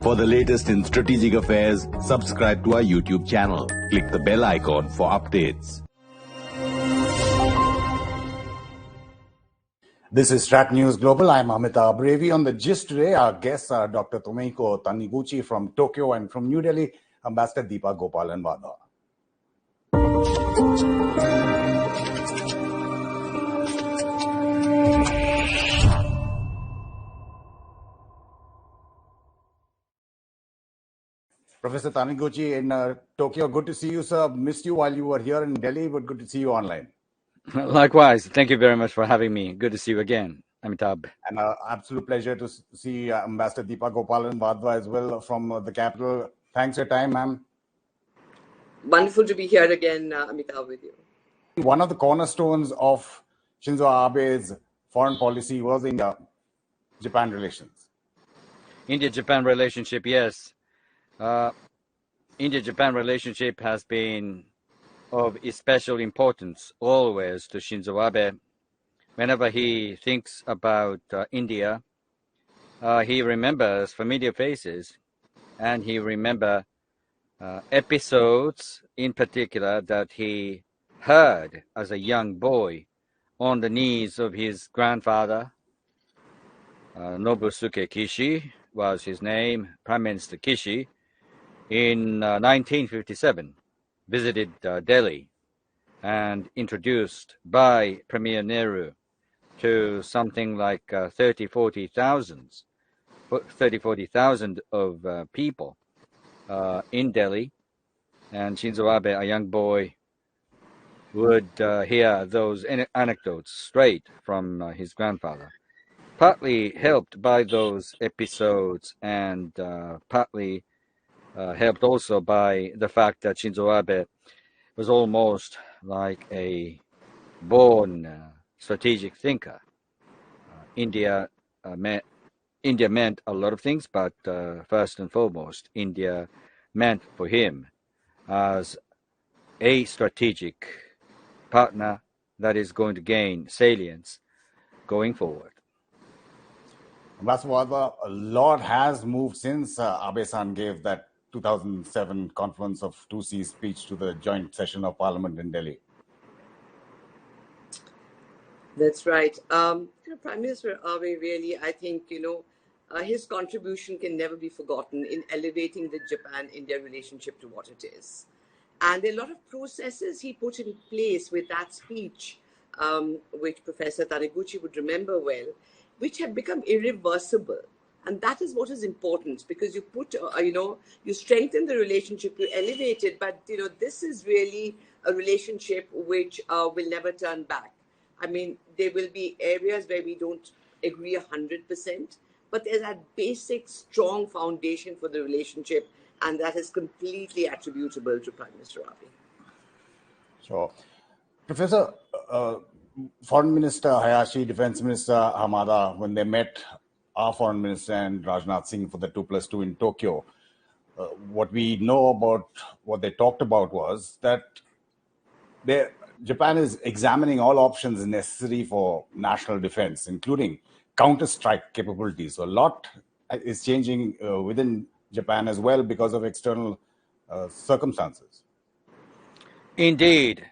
For the latest in strategic affairs, subscribe to our YouTube channel. Click the bell icon for updates. This is StratNews Global. I'm Amitabh. Revi on the gist today. Our guests are Dr. Tomohiko Taniguchi from Tokyo and from New Delhi, Ambassador Deepa, Gopalan, Wadhwa. Professor Taniguchi in Tokyo, good to see you, sir. Missed you while you were here in Delhi, but good to see you online. Likewise. Thank you very much for having me. Good to see you again, Amitabh. And absolute pleasure to see Ambassador Deepa Gopalan Wadhwa as well from the capital. Thanks for your time, ma'am. Wonderful to be here again, Amitabh, with you. One of the cornerstones of Shinzō Abe's foreign policy was India-Japan relations. India-Japan relationship, yes. India-Japan relationship has been of special importance always to Shinzō Abe. Whenever he thinks about India, he remembers familiar faces, and he remembers episodes in particular that he heard as a young boy on the knees of his grandfather. Nobusuke Kishi was his name, Prime Minister Kishi, in 1957. Visited Delhi and introduced by Premier Nehru to something like 40,000 of people in Delhi. And Shinzō Abe, a young boy, would hear those anecdotes straight from his grandfather. Partly helped by those episodes and partly helped also by the fact that Shinzō Abe was almost like a born strategic thinker. India meant a lot of things, but first and foremost, India meant for him as a strategic partner that is going to gain salience going forward. Ambassador Wadhwa, a lot has moved since Abe-san gave that 2007 Conference of Two Seas speech to the joint session of Parliament in Delhi. That's right. Prime Minister Abe really, I think, his contribution can never be forgotten in elevating the Japan-India relationship to what it is. And there are a lot of processes he put in place with that speech, which Professor Taniguchi would remember well, which have become irreversible. And that is what is important, because you put, you strengthen the relationship, you elevate it, but, this is really a relationship which will never turn back. I mean, there will be areas where we don't agree 100%, but there's that basic, strong foundation for the relationship, and that is completely attributable to Prime Minister Abe. Sure. Professor, Foreign Minister Hayashi, Defense Minister Hamada, when they met our Foreign Minister and Rajnath Singh for the 2+2 in Tokyo, what we know about what they talked about was that Japan is examining all options necessary for national defense, including counter-strike capabilities. So a lot is changing within Japan as well because of external circumstances. Indeed.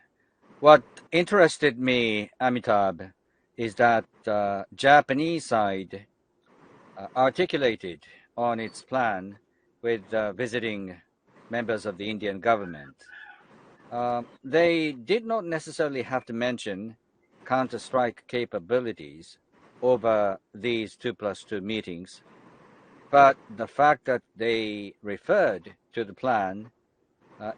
What interested me, Amitabh, is that Japanese side articulated on its plan with visiting members of the Indian government. They did not necessarily have to mention counter-strike capabilities over these 2+2 meetings, but the fact that they referred to the plan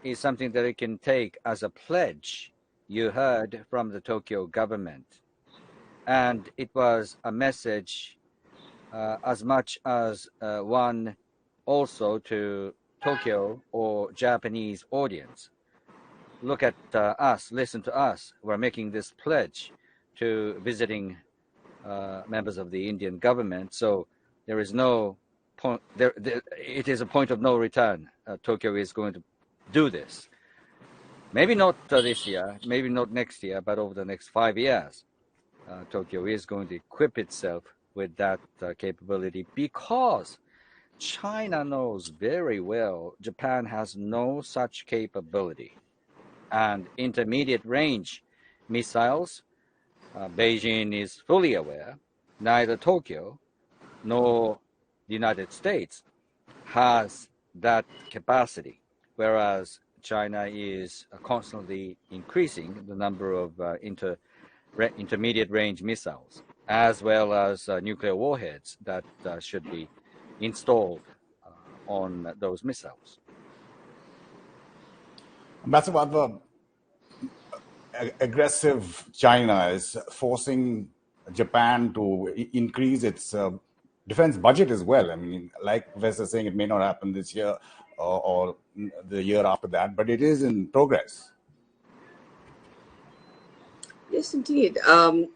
is something that it can take as a pledge you heard from the Tokyo government. And it was a message as much as one also to Tokyo or Japanese audience. Look at us, listen to us. We're making this pledge to visiting members of the Indian government. So there is no point, it is a point of no return. Tokyo is going to do this. Maybe not this year, maybe not next year, but over the next 5 years, Tokyo is going to equip itself with that capability, because China knows very well Japan has no such capability. And intermediate range missiles, Beijing is fully aware, neither Tokyo nor the United States has that capacity, whereas China is constantly increasing the number of intermediate range missiles, as well as nuclear warheads that should be installed on those missiles. Ambassador Wadhwa, aggressive China is forcing Japan to increase its defense budget as well. I mean, like Professor is saying, it may not happen this year or the year after that, but it is in progress. Yes, indeed.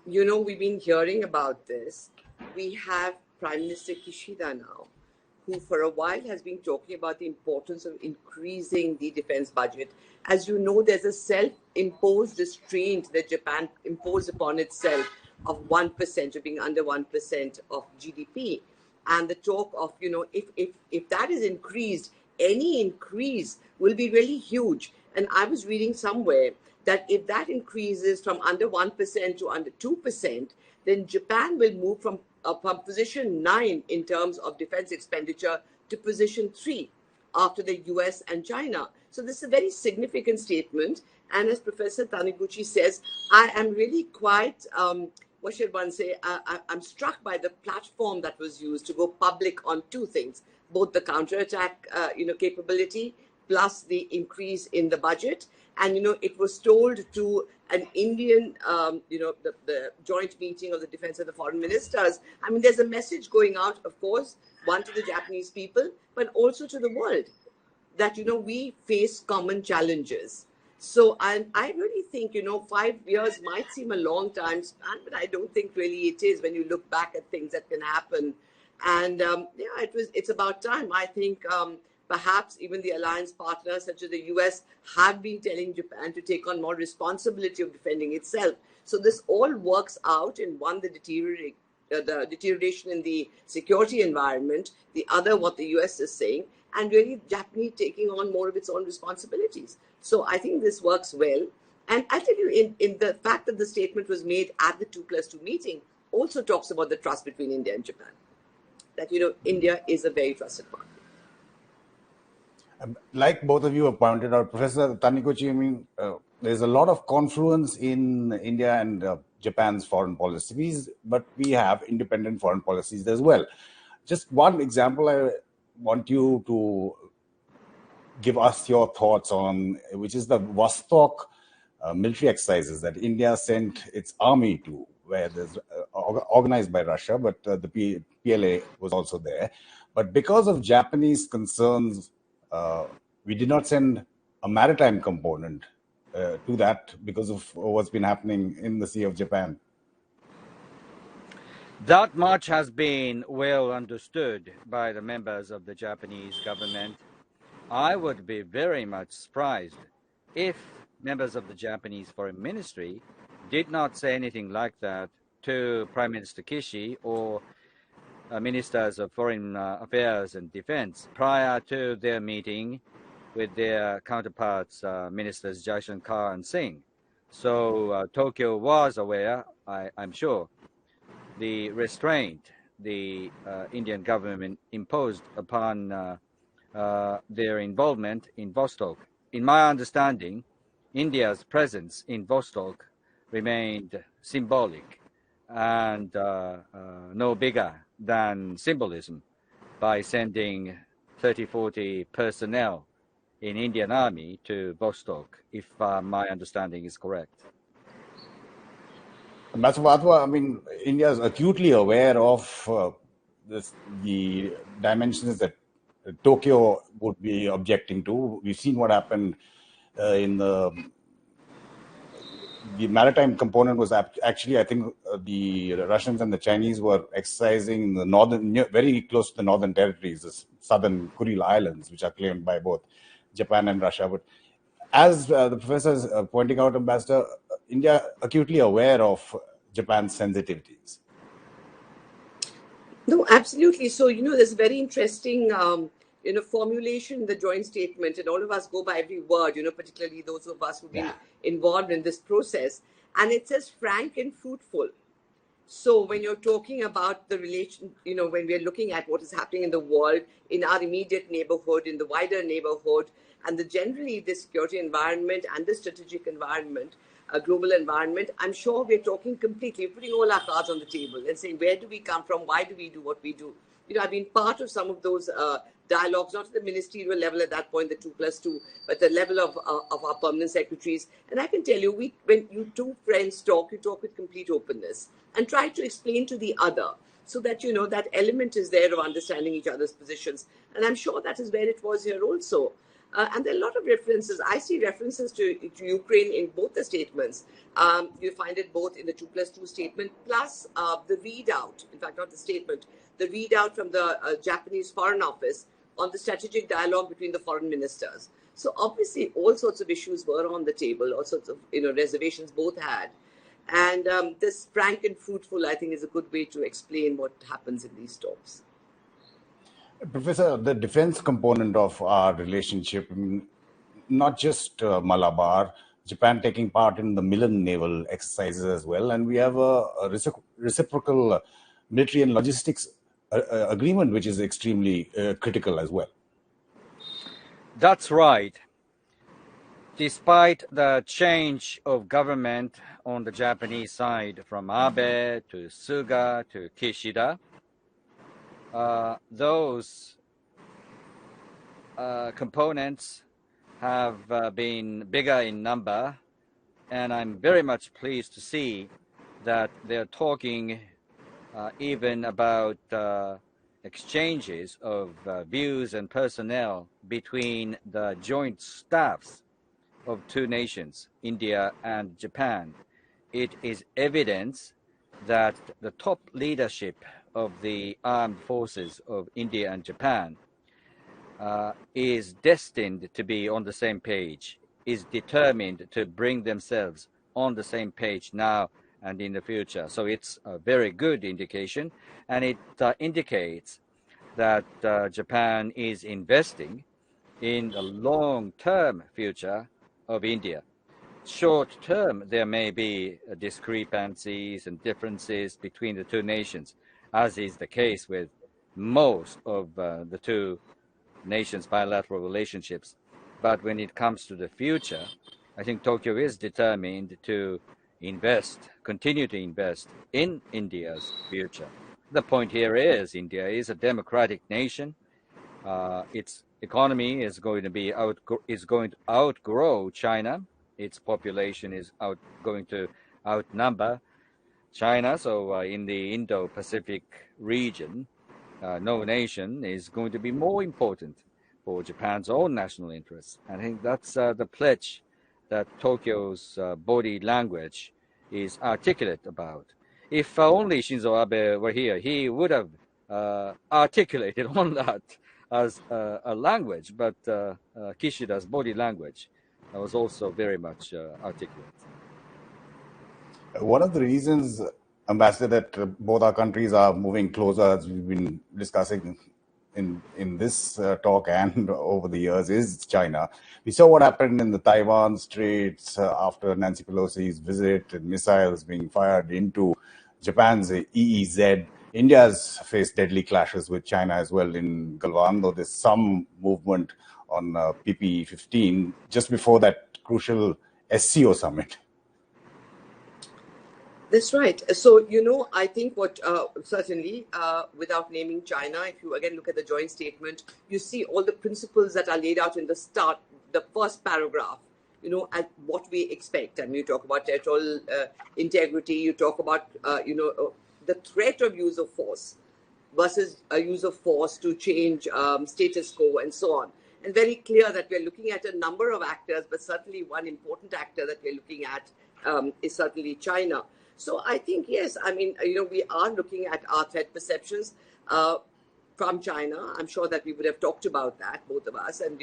We've been hearing about this. We have Prime Minister Kishida now, who for a while has been talking about the importance of increasing the defense budget. As you know, there's a self-imposed restraint that Japan imposed upon itself of 1%, of being under 1% of GDP. And the talk of, if that is increased, any increase will be really huge. And I was reading somewhere that if that increases from under 1% to under 2%, then Japan will move from position 9 in terms of defense expenditure to position 3 after the US and China. So this is a very significant statement. And as Professor Taniguchi says, I am really quite, what should one say, I'm struck by the platform that was used to go public on two things, both the counterattack capability plus the increase in the budget. And, it was told to an Indian, the joint meeting of the defense and the foreign ministers. I mean, there's a message going out, of course, one to the Japanese people, but also to the world that, we face common challenges. So I really think, 5 years might seem a long time span, but I don't think really it is when you look back at things that can happen. And it's about time. I think perhaps even the alliance partners such as the US have been telling Japan to take on more responsibility of defending itself. So this all works out in one, the deterioration in the security environment, the other, what the US is saying, and really Japanese taking on more of its own responsibilities. So I think this works well. And I tell you, in the fact that the statement was made at the 2+2 meeting also talks about the trust between India and Japan. That, India is a very trusted partner. Like both of you have pointed out, Professor Taniguchi, I mean, there's a lot of confluence in India and Japan's foreign policies, but we have independent foreign policies as well. Just one example I want you to give us your thoughts on, which is the Vostok military exercises that India sent its army to, where there's organized by Russia, but the PLA was also there. But because of Japanese concerns, we did not send a maritime component to that because of what's been happening in the Sea of Japan. That much has been well understood by the members of the Japanese government. I would be very much surprised if members of the Japanese Foreign Ministry did not say anything like that to Prime Minister Kishi or Ministers of Foreign Affairs and Defense prior to their meeting with their counterparts, Ministers Jaishankar and Singh. So Tokyo was aware, I'm sure, the restraint the Indian government imposed upon their involvement in Vostok. In my understanding, India's presence in Vostok remained symbolic and no bigger than symbolism by sending 30-40 personnel in Indian Army to Vostok, if my understanding is correct. Ambassador Wadhwa, I mean, India is acutely aware of the dimensions that Tokyo would be objecting to. We've seen what happened in the maritime component was actually, I think, the Russians and the Chinese were exercising the northern, very close to the northern territories, the southern Kuril Islands, which are claimed by both Japan and Russia. But as the professor is pointing out, Ambassador, India acutely aware of Japan's sensitivities. No, absolutely. So, there's a very interesting, formulation in the joint statement, and all of us go by every word, particularly those of us who've been involved in this process. And it says frank and fruitful. So when you're talking about the relation, when we're looking at what is happening in the world, in our immediate neighborhood, in the wider neighborhood, and generally the security environment and the strategic environment, global environment, I'm sure we're talking completely, putting all our cards on the table and saying, where do we come from? Why do we do what we do? I've been part of some of those dialogues, not at the ministerial level at that point, the 2+2, but the level of our permanent secretaries. And I can tell you, when you two friends talk, you talk with complete openness and try to explain to the other, so that that element is there of understanding each other's positions. And I'm sure that is where it was here also. And there are a lot of references. I see references to Ukraine in both the statements. You find it both in the 2+2 statement, plus the readout, in fact, not the statement, the readout from the Japanese Foreign Office on the strategic dialogue between the foreign ministers. So obviously, all sorts of issues were on the table, all sorts of reservations both had. And this frank and fruitful, I think, is a good way to explain what happens in these talks. Professor, the defense component of our relationship, not just Malabar, Japan taking part in the Milan naval exercises as well, and we have a reciprocal military and logistics agreement, which is extremely critical as well. That's right. Despite the change of government on the Japanese side from Abe to Suga to Kishida, those components have been bigger in number, and I'm very much pleased to see that they're talking even about exchanges of views and personnel between the joint staffs of two nations, India and Japan. It is evidence that the top leadership of the armed forces of India and Japan is destined to be on the same page, is determined to bring themselves on the same page now and in the future. So it's a very good indication, and it indicates that Japan is investing in the long-term future of India. Short-term, there may be discrepancies and differences between the two nations, as is the case with most of the two nations' bilateral relationships. But when it comes to the future, I think Tokyo is determined to continue to invest in India's future. The point here is India is a democratic nation. Its economy is going to outgrow China. Its population is going to outnumber China. So in the Indo-Pacific region, no nation is going to be more important for Japan's own national interests. And I think that's the pledge that Tokyo's body language is articulate about. If only Shinzō Abe were here, he would have articulated on that as a language, but Kishida's body language was also very much articulate. One of the reasons, Ambassador, that both our countries are moving closer, as we've been discussing in this talk and over the years, is China. We saw what happened in the Taiwan Straits after Nancy Pelosi's visit and missiles being fired into Japan's EEZ. India has faced deadly clashes with China as well in Galwan, though there's some movement on PP-15 just before that crucial SCO summit. That's right. So, I think what certainly, without naming China, if you again look at the joint statement, you see all the principles that are laid out in the start, the first paragraph, and what we expect. I mean, you talk about territorial integrity, you talk about, the threat of use of force versus a use of force to change status quo and so on. And very clear that we're looking at a number of actors, but certainly one important actor that we're looking at is certainly China. So I think, yes, I mean, we are looking at our threat perceptions from China. I'm sure that we would have talked about that, both of us. And,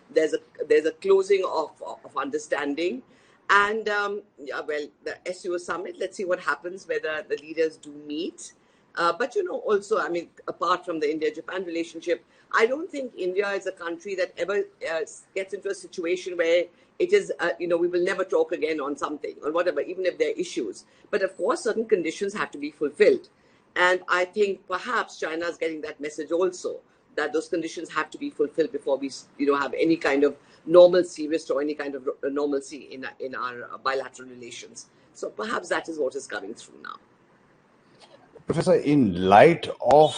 there's a closing of understanding. And, the SCO summit, let's see what happens, whether the leaders do meet. But, also, I mean, apart from the India-Japan relationship, I don't think India is a country that ever gets into a situation where it is, we will never talk again on something or whatever, even if there are issues. But of course, certain conditions have to be fulfilled. And I think perhaps China is getting that message also, that those conditions have to be fulfilled before we, have any kind of normalcy, restore any kind of normalcy in our bilateral relations. So perhaps that is what is coming through now. Professor, in light of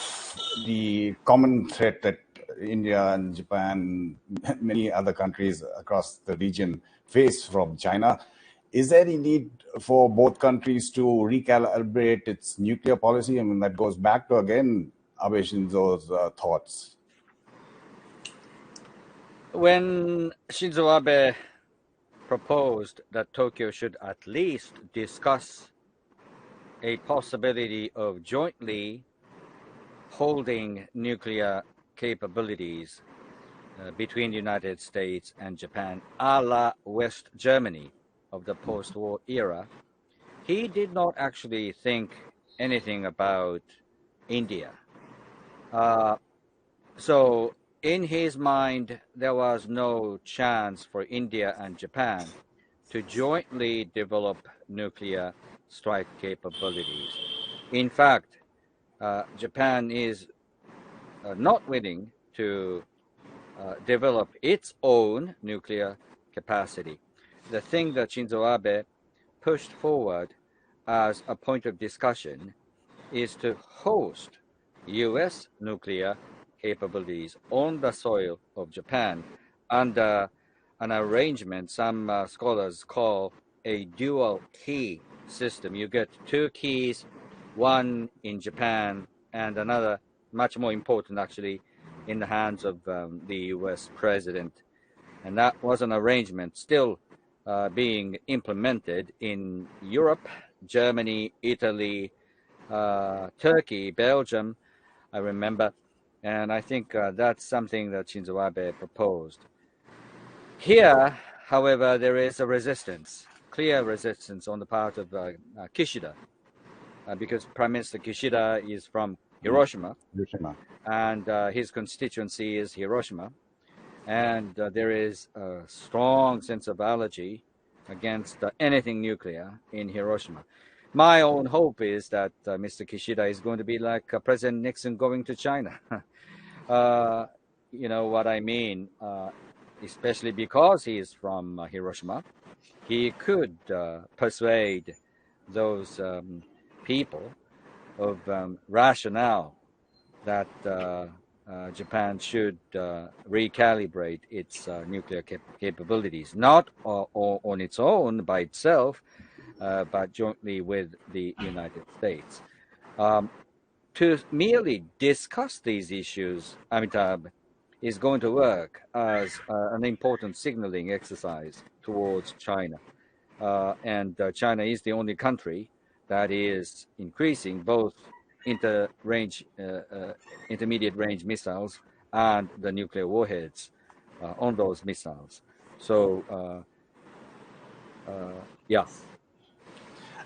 the common threat that India and Japan, many other countries across the region face from China, is there any need for both countries to recalibrate its nuclear policy? I mean, that goes back to, again, Abe Shinzo's thoughts. When Shinzo Abe proposed that Tokyo should at least discuss a possibility of jointly holding nuclear capabilities between the United States and Japan, a la West Germany of the post-war era, he did not actually think anything about India. So in his mind, there was no chance for India and Japan to jointly develop nuclear strike capabilities. In fact, Japan is not willing to develop its own nuclear capacity. The thing that Shinzo Abe pushed forward as a point of discussion is to host U.S. nuclear capabilities on the soil of Japan under an arrangement some scholars call a dual key system. You get two keys, one in Japan and another, much more important actually, in the hands of the U.S. president. And that was an arrangement still being implemented in Europe, Germany, Italy, Turkey, Belgium, I remember. And I think that's something that Shinzo Abe proposed. Here, however, there is a resistance, clear resistance on the part of Kishida, because Prime Minister Kishida is from Hiroshima, and his constituency is Hiroshima. And there is a strong sense of allergy against anything nuclear in Hiroshima. My own hope is that Mr. Kishida is going to be like President Nixon going to China. You know what I mean? Especially because he is from Hiroshima, he could persuade those people of rationale that Japan should recalibrate its nuclear capabilities, not on its own by itself, but jointly with the United States. To merely discuss these issues, Amitabh, is going to work as an important signaling exercise towards China. And China is the only country that is increasing both intermediate range missiles and the nuclear warheads on those missiles. So, yeah.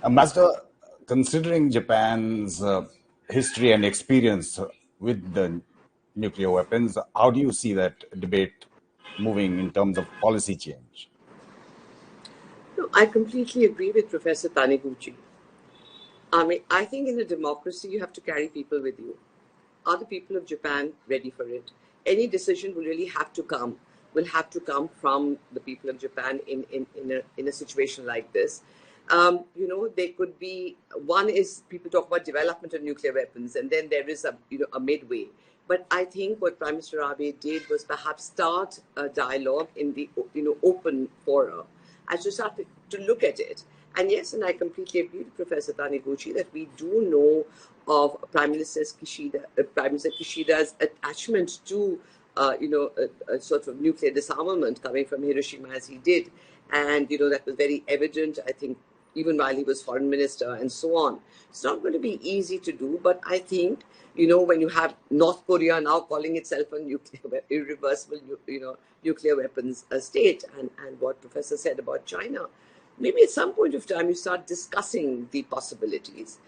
Master, considering Japan's history and experience with the nuclear weapons, how do you see that debate moving in terms of policy change? No, I completely agree with Professor Taniguchi. I mean, I think in a democracy, you have to carry people with you. Are the people of Japan ready for it? Any decision will really have to come from the people of Japan in a situation like this. There could be, one is people talk about development of nuclear weapons, and then there is a midway. But I think what Prime Minister Abe did was perhaps start a dialogue in the open forum, and to start to look at it. And yes, and I completely agree with Professor Taniguchi that we do know of Prime Minister Kishida's attachment to a sort of nuclear disarmament coming from Hiroshima as he did, and that was very evident, I think, even while he was foreign minister and so on. It's not going to be easy to do, but I think when you have North Korea now calling itself a irreversible nuclear weapons state, and what Professor said about China, maybe at some point of time you start discussing the possibilities.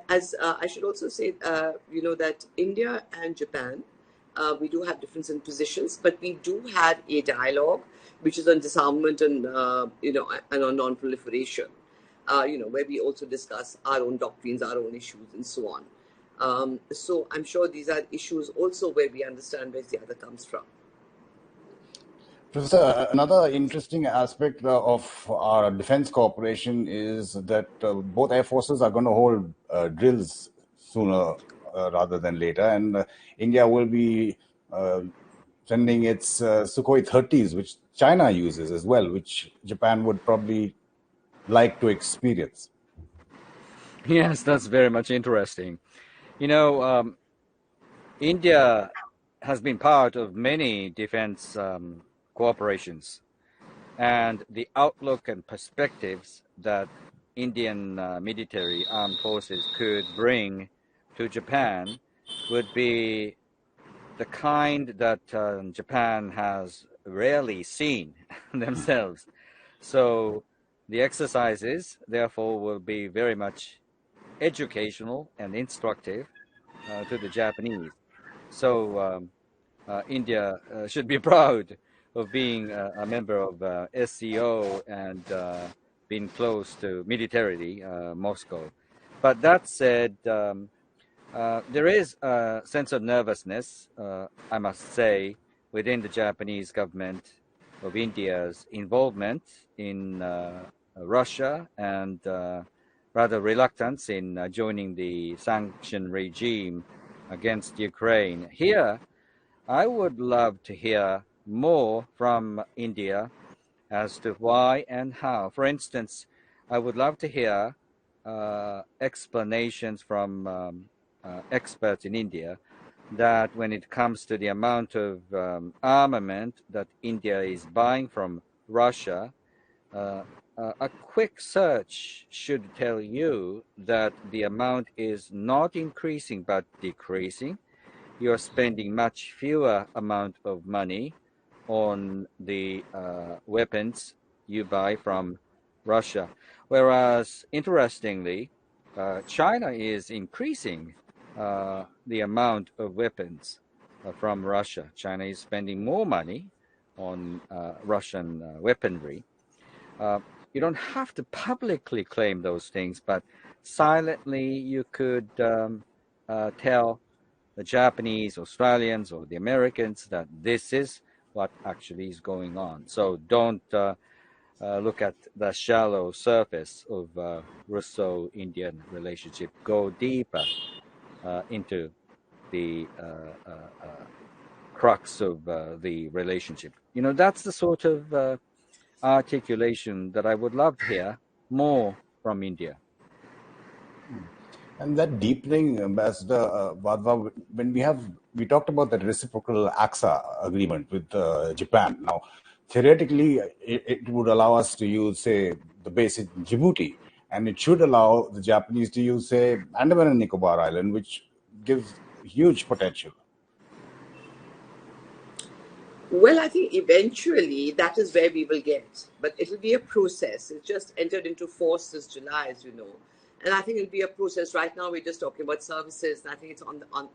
As I should also say, that India and Japan, we do have difference in positions, but we do have a dialogue which is on disarmament and and on non-proliferation. Where we also discuss our own doctrines, our own issues, and so on. So I'm sure these are issues also where we understand where the other comes from. Professor, another interesting aspect of our defense cooperation is that both air forces are going to hold drills sooner rather than later, and India will be sending its Sukhoi 30s, which China uses as well, which Japan would probably like to experience. Yes, that's very much interesting. India has been part of many defense cooperations, and the outlook and perspectives that Indian military armed forces could bring to Japan would be the kind that Japan has rarely seen themselves. So the exercises, therefore, will be very much educational and instructive to the Japanese. So India should be proud of being a member of SCO and being close to militarily Moscow. But that said, there is a sense of nervousness, I must say, within the Japanese government of India's involvement in Russia and rather reluctance in joining the sanction regime against Ukraine. Here, I would love to hear more from India as to why and how. For instance, I would love to hear explanations from experts in India that when it comes to the amount of armament that India is buying from Russia, a quick search should tell you that the amount is not increasing but decreasing. You're spending much fewer amount of money on the weapons you buy from Russia. Whereas, interestingly, China is increasing the amount of weapons from Russia. China is spending more money on Russian weaponry. You don't have to publicly claim those things, but silently you could tell the Japanese, Australians, or the Americans that this is what actually is going on. So don't look at the shallow surface of Russo-Indian relationship. Go deeper into the crux of the relationship. That's the sort of articulation that I would love to hear more from India. And that deepening, Ambassador Wadhwa, when we talked about that reciprocal ACSA agreement with Japan. Now, theoretically, it would allow us to use, say, the base in Djibouti, and it should allow the Japanese to use, say, Andaman and Nicobar Island, which gives huge potential. Well, I think eventually that is where we will get, but it'll be a process. It just entered into force this July, as you know, and I think it'll be a process. Right now, we're just talking about services, and I think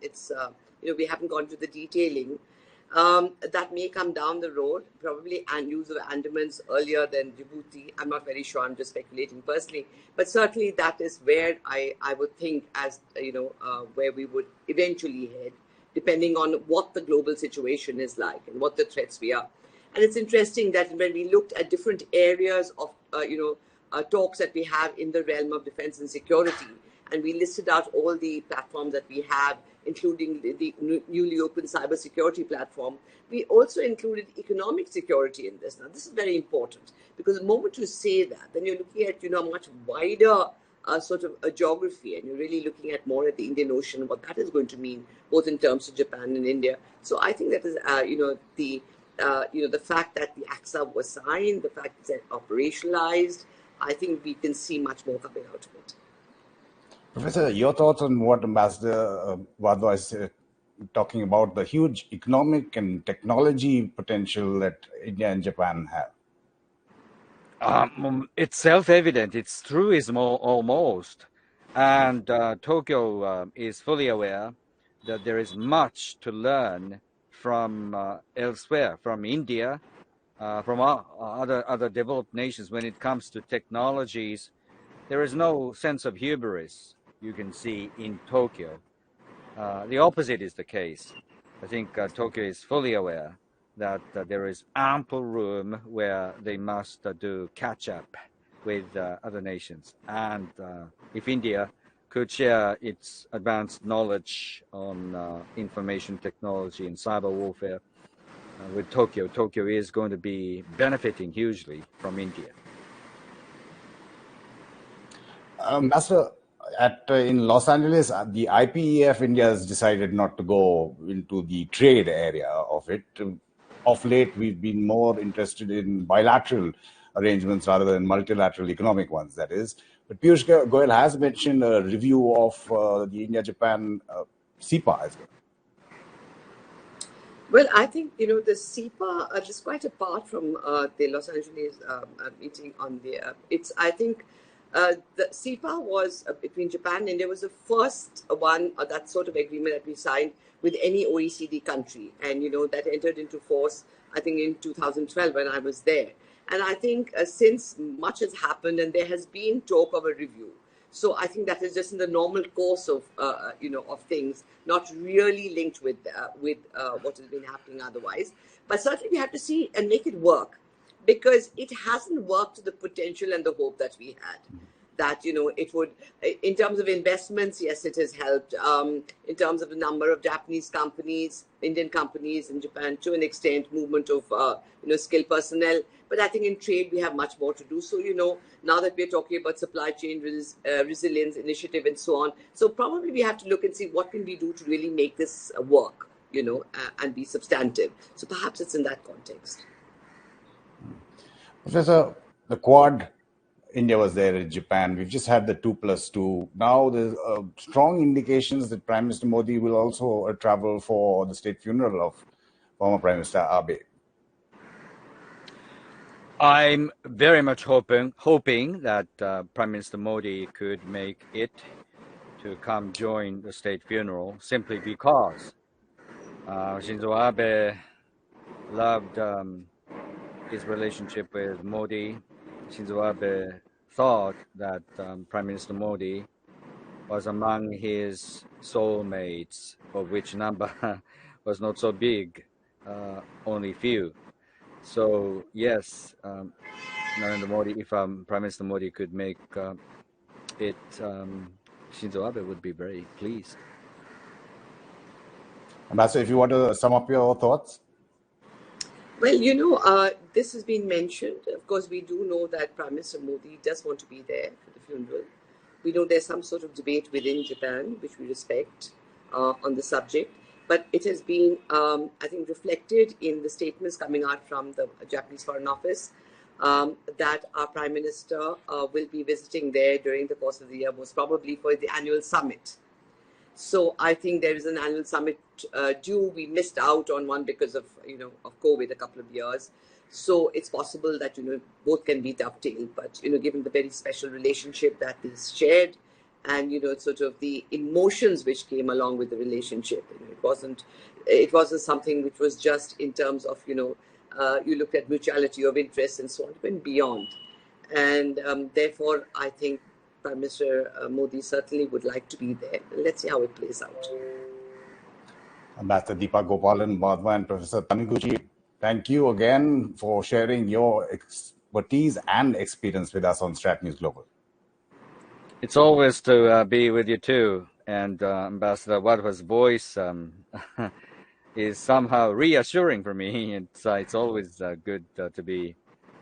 it's we haven't gone to the detailing. That may come down the road, probably, and use of Andamans earlier than Djibouti. I'm not very sure. I'm just speculating personally, but certainly that is where I would think as where we would eventually head, depending on what the global situation is like and what the threats we are. And it's interesting that when we looked at different areas of, talks that we have in the realm of defense and security, and we listed out all the platforms that we have, including the newly opened cybersecurity platform, we also included economic security in this. Now, this is very important because the moment you say that, then you're looking at, a much wider sort of a geography, and you're really looking at more at the Indian Ocean, what that is going to mean, both in terms of Japan and India. So I think that is, the fact that the ACSA was signed, the fact that it's operationalized, I think we can see much more coming out of it. Professor, your thoughts on what Ambassador Wadhwa is talking about, the huge economic and technology potential that India and Japan have? It's self-evident. It's truism almost. And Tokyo is fully aware that there is much to learn from elsewhere, from India, from other developed nations when it comes to technologies. There is no sense of hubris you can see in Tokyo. The opposite is the case. I think Tokyo is fully aware that there is ample room where they must do catch up with other nations. And if India could share its advanced knowledge on information technology and cyber warfare with Tokyo, Tokyo is going to be benefiting hugely from India. Master, in Los Angeles, the IPEF India has decided not to go into the trade area of it. Of late, we've been more interested in bilateral arrangements rather than multilateral economic ones, that is. But Piyush Goyal has mentioned a review of the India-Japan CEPA as well. Well, I think, the CEPA is quite apart from the Los Angeles meeting on the, I think the CEPA was between Japan and India was the first one, that sort of agreement that we signed with any OECD country. And, that entered into force, I think, in 2012 when I was there. And I think since much has happened and there has been talk of a review. So I think that is just in the normal course of, of things, not really linked with what has been happening otherwise. But certainly we have to see and make it work, because it hasn't worked to the potential and the hope that we had. That, it would, in terms of investments, yes, it has helped. In terms of the number of Japanese companies, Indian companies in Japan, to an extent, movement of, skilled personnel. But I think in trade, we have much more to do. So, now that we're talking about supply chain resilience initiative and so on, so probably we have to look and see what can we do to really make this work, and be substantive. So perhaps it's in that context. Professor, the Quad, India was there in Japan. We've just had the 2+2. Now there's strong indications that Prime Minister Modi will also travel for the state funeral of former Prime Minister Abe. I'm very much hoping that Prime Minister Modi could make it to come join the state funeral, simply because Shinzō Abe loved his relationship with Modi. Shinzō Abe thought that Prime Minister Modi was among his soulmates, of which number was not so big, only few. So yes, Narendra Modi, if Prime Minister Modi could make it, Shinzō Abe would be very pleased. Ambassador, if you want to sum up your thoughts. Well, this has been mentioned. Of course, we do know that Prime Minister Modi does want to be there for the funeral. We know there's some sort of debate within Japan, which we respect, on the subject. But it has been, I think, reflected in the statements coming out from the Japanese Foreign Office that our Prime Minister will be visiting there during the course of the year, most probably for the annual summit. So I think there is an annual summit due. We missed out on one because of, of COVID a couple of years. So it's possible that, both can be dovetailed. But, given the very special relationship that is shared, and sort of the emotions which came along with the relationship, it wasn't something which was just in terms of you looked at mutuality of interest and so on. It went beyond, and therefore I think Prime Minister Modi certainly would like to be there. Let's see how it plays out. Ambassador Deepa, Gopalan, Wadhwa, and Professor Taniguchi, thank you again for sharing your expertise and experience with us on StratNews Global. It's always to be with you too, and Ambassador Wadhwa's voice is somehow reassuring for me. It's always good to be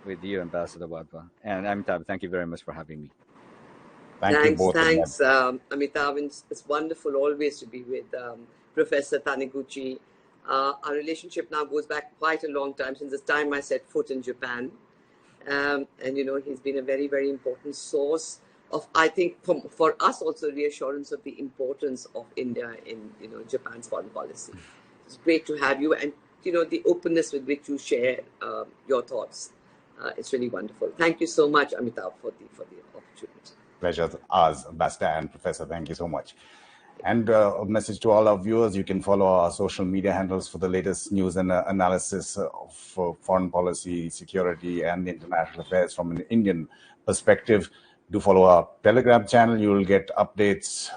with you, Ambassador Wadhwa. And Amitabh, thank you very much for having me. Thanks, you both. Thanks, Amitabh. It's wonderful always to be with Professor Taniguchi. Our relationship now goes back quite a long time, since the time I set foot in Japan. And he's been a very, very important source of, I think, for us also, reassurance of the importance of India in, Japan's foreign policy. It's great to have you, and, the openness with which you share your thoughts It's really wonderful. Thank you so much, Amitabh, for the opportunity. Pleasure ours, Ambassador and Professor. Thank you so much. And a message to all our viewers, you can follow our social media handles for the latest news and analysis of foreign policy, security, and international affairs from an Indian perspective. Do follow our Telegram channel. You will get updates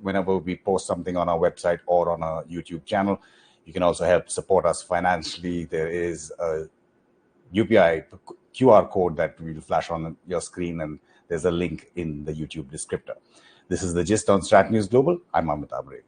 whenever we post something on our website or on our YouTube channel. You can also help support us financially. There is a UPI QR code that will flash on your screen, and there's a link in the YouTube descriptor. This is the gist on StratNews Global. I'm Amitabh.